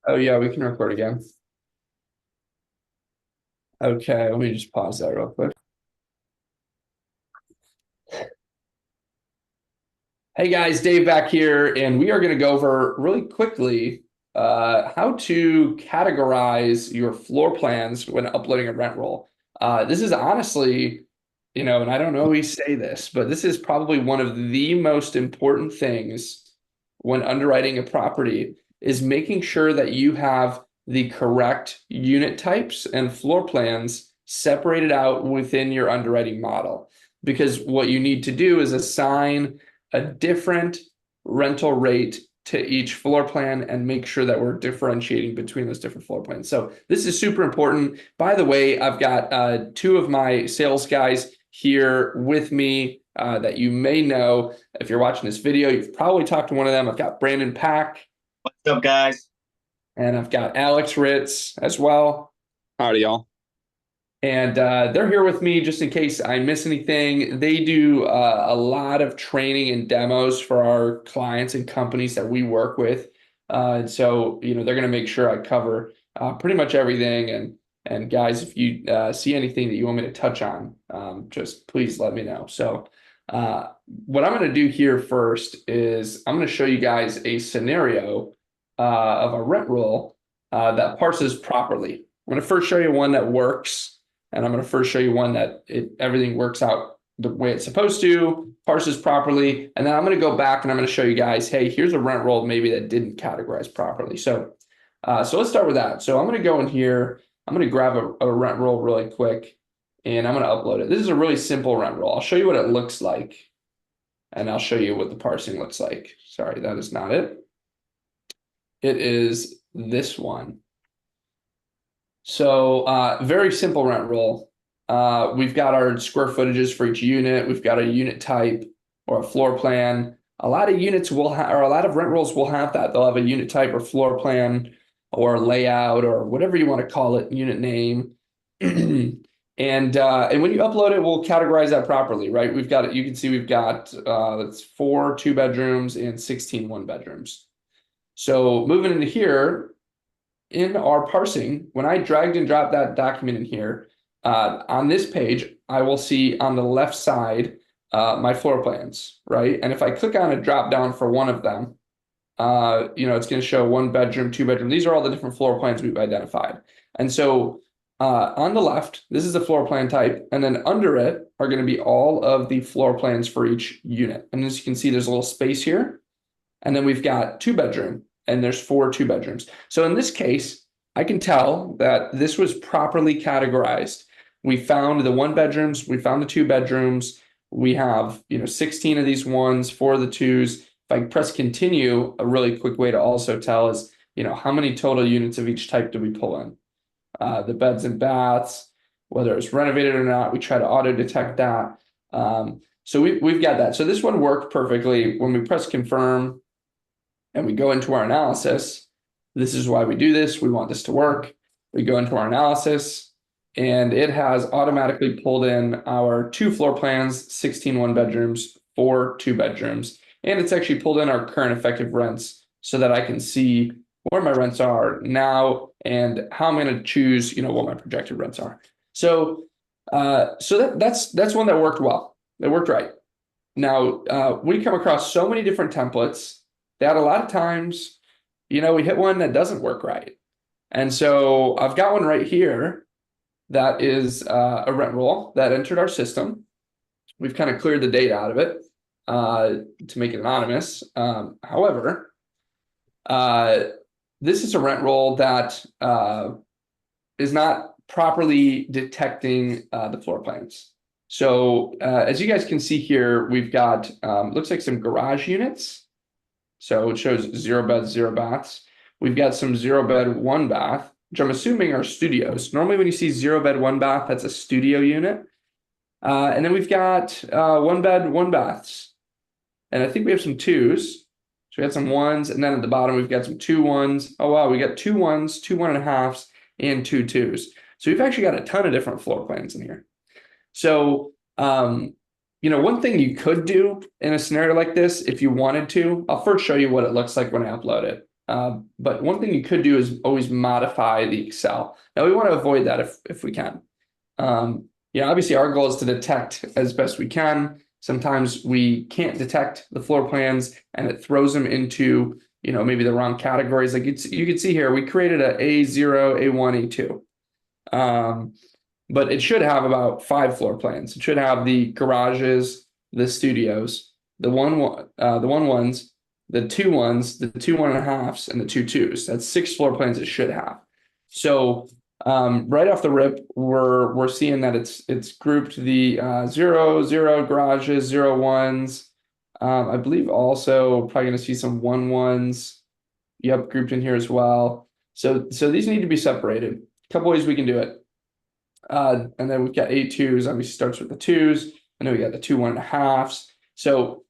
Oh yeah, we can record again. Okay, let me just pause that real quick. Hey guys, Dave back here, and we are going to go over really quickly how to categorize your floor plans when uploading a rent roll. This is honestly, and I don't always say this, but this is probably one of the most important things when underwriting a property is making sure that you have the correct unit types and floor plans separated out within your underwriting model. Because what you need to do is assign a different rental rate to each floor plan and make sure that we're differentiating between those different floor plans. So this is super important. By the way, I've got two of my sales guys here with me that you may know. If you're watching this video, you've probably talked to one of them. I've got Brandon Pack. What's up, guys? And I've got Alex Ritz as well. Howdy, y'all. And they're here with me just in case I miss anything. They do a lot of training and demos for our clients and companies that we work with. And so, they're going to make sure I cover pretty much everything. And guys, if you see anything that you want me to touch on, just please let me know. So, what I'm going to do here first is I'm going to show you guys a scenario of a rent roll that parses properly. I'm going to first show you one that works. And I'm going to first show you one that everything works out the way it's supposed to, parses properly. And then I'm going to go back and I'm going to show you guys, hey, here's a rent roll maybe that didn't categorize properly. So let's start with that. So I'm going to go in here. I'm going to grab a rent roll really quick and I'm going to upload it. This is a really simple rent roll. I'll show you what it looks like. And I'll show you what the parsing looks like. Sorry, that is not it. It is this one. So very simple rent roll. We've got our square footages for each unit. We've got a unit type or a floor plan. A lot of units will have, or a lot of rent rolls will have that. They'll have a unit type or floor plan or layout or whatever you want to call it, unit name. And when you upload it, we'll categorize that properly, right? We've got it. You can see we've got that's 4 2-bedrooms and 16 1-bedrooms. So moving into here, in our parsing, when I dragged and dropped that document in here, on this page, I will see on the left side my floor plans, right? And if I click on a drop down for one of them, it's going to show 1-bedroom, 2-bedroom. These are all the different floor plans we've identified. And so on the left, this is the floor plan type. And then under it are going to be all of the floor plans for each unit. And as you can see, there's a little space here. And then we've got 2-bedroom. And there's 4 2-bedrooms. So in this case, I can tell that this was properly categorized. We found the 1-bedrooms, we found the 2-bedrooms. We have, 16 of these ones, 4 of the 2s. If I press continue, a really quick way to also tell is, how many total units of each type do we pull in? The beds and baths, whether it's renovated or not, we try to auto detect that. So we've got that. So this one worked perfectly. When we press confirm, and we go into our analysis, this is why we do this. We want this to work. We go into our analysis and it has automatically pulled in our 2 floor plans, 16 1-bedrooms, 4 2-bedrooms. And it's actually pulled in our current effective rents so that I can see where my rents are now and how I'm going to choose, what my projected rents are. So that's one that worked well. It worked right. Now, we come across so many different templates that a lot of times, we hit one that doesn't work right. And so I've got one right here that is a rent roll that entered our system. We've kind of cleared the data out of it to make it anonymous. However, this is a rent roll that is not properly detecting the floor plans. So as you guys can see here, we've got, looks like some garage units. So it shows 0 beds, 0 baths. We've got some 0 bed, 1 bath, which I'm assuming are studios. Normally when you see 0 bed, 1 bath, that's a studio unit. And then we've got 1 bed, 1 baths. And I think we have some 2s. So we got some 1s. And then at the bottom, we've got some 2 1s. Oh, wow. We got 2 1s, 2 1.5s, and 2 2s. So we've actually got a ton of different floor plans in here. So, one thing you could do in a scenario like this, if you wanted to, I'll first show you what it looks like when I upload it. But one thing you could do is always modify the Excel. Now we want to avoid that if we can. Obviously our goal is to detect as best we can. Sometimes we can't detect the floor plans and it throws them into, maybe the wrong categories. Like you can see here, we created a A0, A1, A2. But it should have about 5 floor plans. It should have the garages, the studios, the one ones, the 2 ones, the 2 1.5s, and the 2 2s. That's 6 floor plans it should have. So right off the rip, we're seeing that it's grouped the 0 0 garages, 0 1s. I believe also probably going to see some 1 1s. Yep, grouped in here as well. So these need to be separated. A couple ways we can do it. And then we've got A2s, obviously starts with the 2s, and then we got the 2 1.5s. So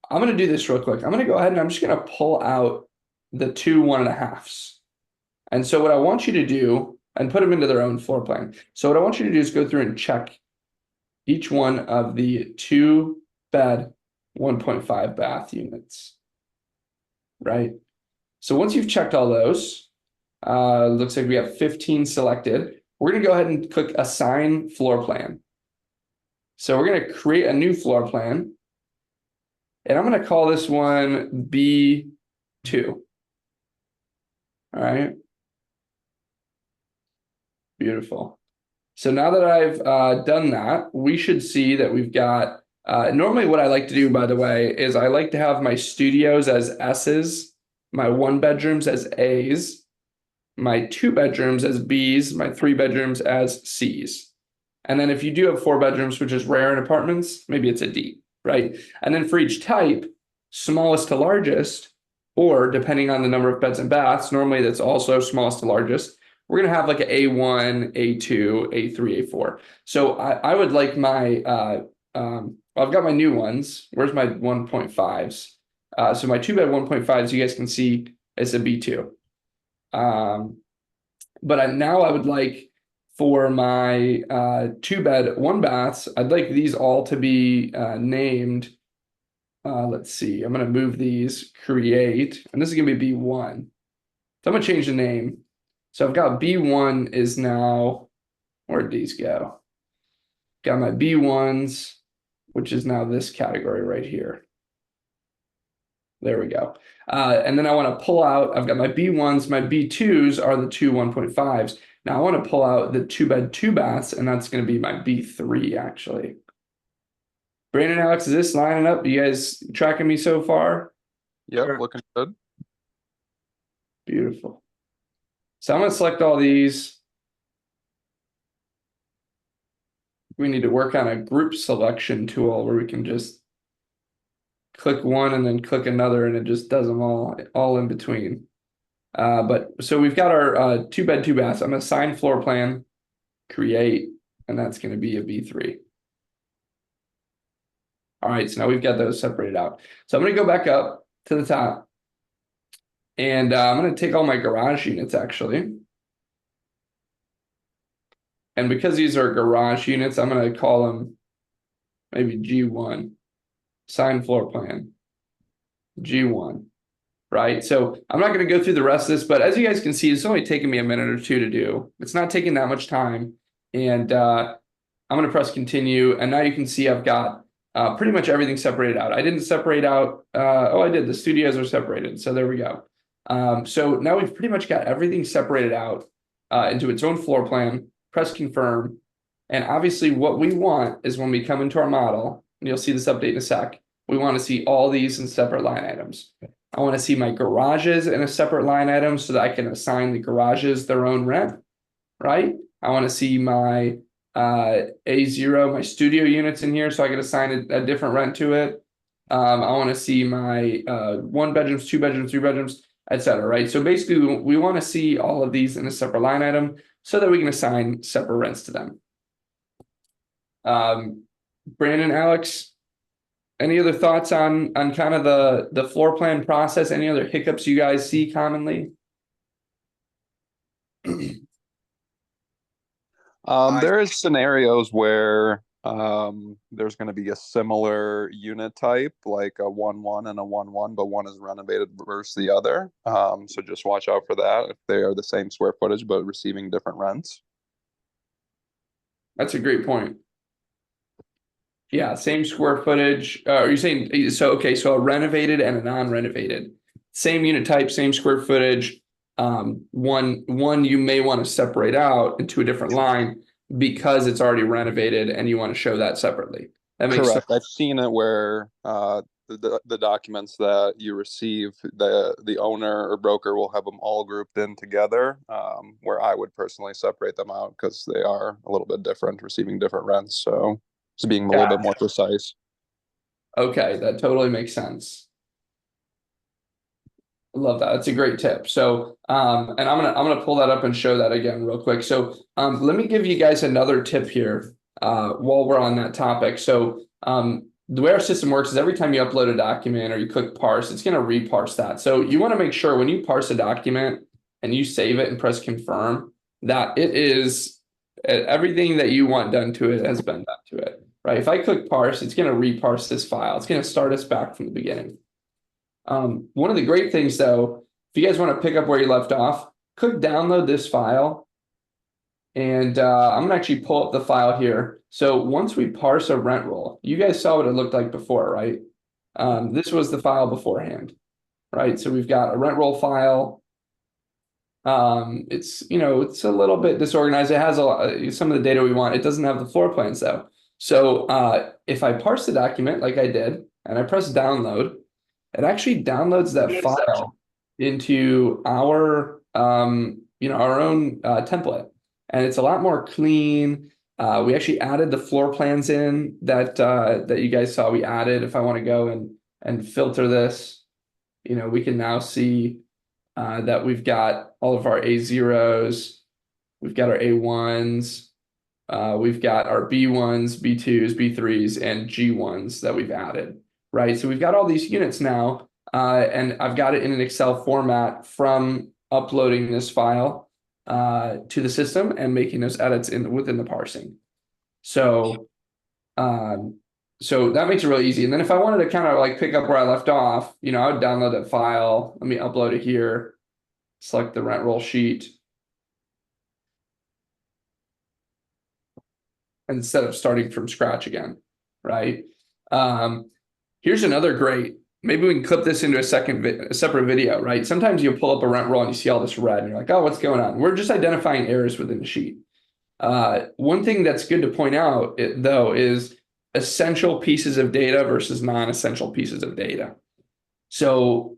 I'm going to do this real quick. I'm going to go ahead and I'm just going to pull out the 2 1.5s. And so what I want you to do, and put them into their own floor plan. So what I want you to do is go through and check each one of the 2 bed, 1.5 bath units, right? So once you've checked all those, looks like we have 15 selected. We're going to go ahead and click assign floor plan. So we're going to create a new floor plan. And I'm going to call this one B2. All right. Beautiful. So now that I've done that, we should see that we've got, normally what I like to do, by the way, is I like to have my studios as S's, my 1 bedrooms as A's, my 2 bedrooms as B's, my 3 bedrooms as C's. And then if you do have 4 bedrooms, which is rare in apartments, maybe it's a D, right? And then for each type, smallest to largest, or depending on the number of beds and baths, normally that's also smallest to largest, we're going to have like an A1, A2, A3, A4. So I would like my, I've got my new ones. Where's my 1.5s? So my 2 bed 1.5s, you guys can see is a B2. But now I would like for my 2 bed 1 baths, I'd like these all to be named. Let's see, I'm going to move these, create, and this is going to be B1. So I'm going to change the name. So I've got B1 is now, where'd these go? Got my B1s, which is now this category right here. There we go. And then I want to pull out, I've got my B1s, my B2s are the 2 1.5s. Now I want to pull out the 2 bed 2 baths, and that's going to be my B3 actually. Brandon, Alex, is this lining up? You guys tracking me so far? Yep, Sure. looking good. Beautiful. So I'm going to select all these. We need to work on a group selection tool where we can just click one and then click another, and it just does them all in between. But so we've got our 2 bed 2 baths. I'm going to assign floor plan, create, and that's going to be a B3. All right, so now we've got those separated out. So I'm going to go back up to the top, and I'm going to take all my garage units actually. And because these are garage units, I'm going to call them maybe G1, sign floor plan, G1, right? So I'm not going to go through the rest of this, but as you guys can see, it's only taking me a minute or two to do. It's not taking that much time. And I'm going to press continue. And now you can see I've got pretty much everything separated out. I didn't separate out, oh, I did. The studios are separated. So there we go. So now we've pretty much got everything separated out into its own floor plan. Press confirm. And obviously what we want is when we come into our model, and you'll see this update in a sec, we want to see all these in separate line items. I want to see my garages in a separate line item so that I can assign the garages their own rent, right? I want to see my A0, my studio units in here so I can assign a different rent to it. I want to see my 1 bedrooms, 2 bedrooms, 3 bedrooms, etc. Right? So basically we want to see all of these in a separate line item so that we can assign separate rents to them. Brandon, Alex, any other thoughts on kind of the floor plan process? Any other hiccups you guys see commonly? There is scenarios where There's going to be a similar unit type, like a 1-1 and a 1-1, but one is renovated versus the other. So just watch out for that if they are the same square footage but receiving different rents. That's a great point. Yeah, same square footage. Are you saying so? Okay, so a renovated and a non-renovated, same unit type, same square footage. One you may want to separate out into a different line because it's already renovated and you want to show that separately. That makes sense. Correct. I've seen it where the documents that you receive, the owner or broker will have them all grouped in together, where I would personally separate them out because they are a little bit different, receiving different rents. So just being a little bit more precise. Okay, that totally makes sense. I love that. That's a great tip. So, and I'm gonna pull that up and show that again real quick. So, let me give you guys another tip here, while we're on that topic. So, the way our system works is every time you upload a document or you click parse, it's gonna reparse that. So you want to make sure when you parse a document and you save it and press confirm that it is everything that you want done to it has been done to it, right? If I click parse, it's gonna reparse this file. It's gonna start us back from the beginning. One of the great things though, if you guys want to pick up where you left off, click download this file. And I'm gonna actually pull up the file here. So once we parse a rent roll, you guys saw what it looked like before, right? This was the file beforehand, right? So we've got a rent roll file. It's it's a little bit disorganized. It has some of the data we want. It doesn't have the floor plans though. So if I parse the document like I did and I press download, it actually downloads that file into our our own template, and it's a lot more clean. We actually added the floor plans in that you guys saw we added. If I want to go and filter this, we can now see that we've got all of our A0s, we've got our A1s, we've got our B1s, B2s, B3s, and G1s that we've added, right? So we've got all these units now, and I've got it in an Excel format from uploading this file to the system and making those edits within the parsing. So, so that makes it really easy. And then if I wanted to kind of like pick up where I left off, I would download that file. Let me upload it here, select the rent roll sheet. Instead of starting from scratch again, right? Here's another great, maybe we can clip this into a separate video, right? Sometimes you'll pull up a rent roll and you see all this red and you're like, oh, what's going on? We're just identifying errors within the sheet. One thing that's good to point out, though, is essential pieces of data versus non-essential pieces of data. So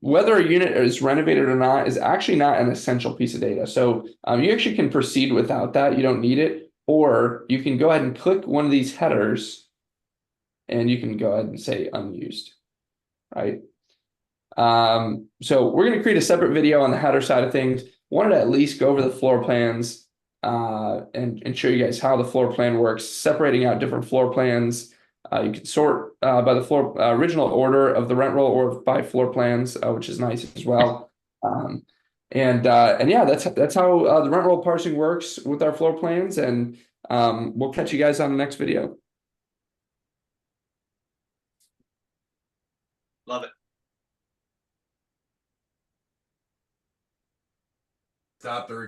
whether a unit is renovated or not is actually not an essential piece of data. So you actually can proceed without that. You don't need it. Or you can go ahead and click one of these headers and you can go ahead and say unused, right? So we're going to create a separate video on the header side of things. Wanted to at least go over the floor plans and show you guys how the floor plan works, separating out different floor plans. You can sort by the original order of the rent roll or by floor plans, which is nice as well. And yeah, that's how the rent roll parsing works with our floor plans. And we'll catch you guys on the next video. Love it. Stop the recording.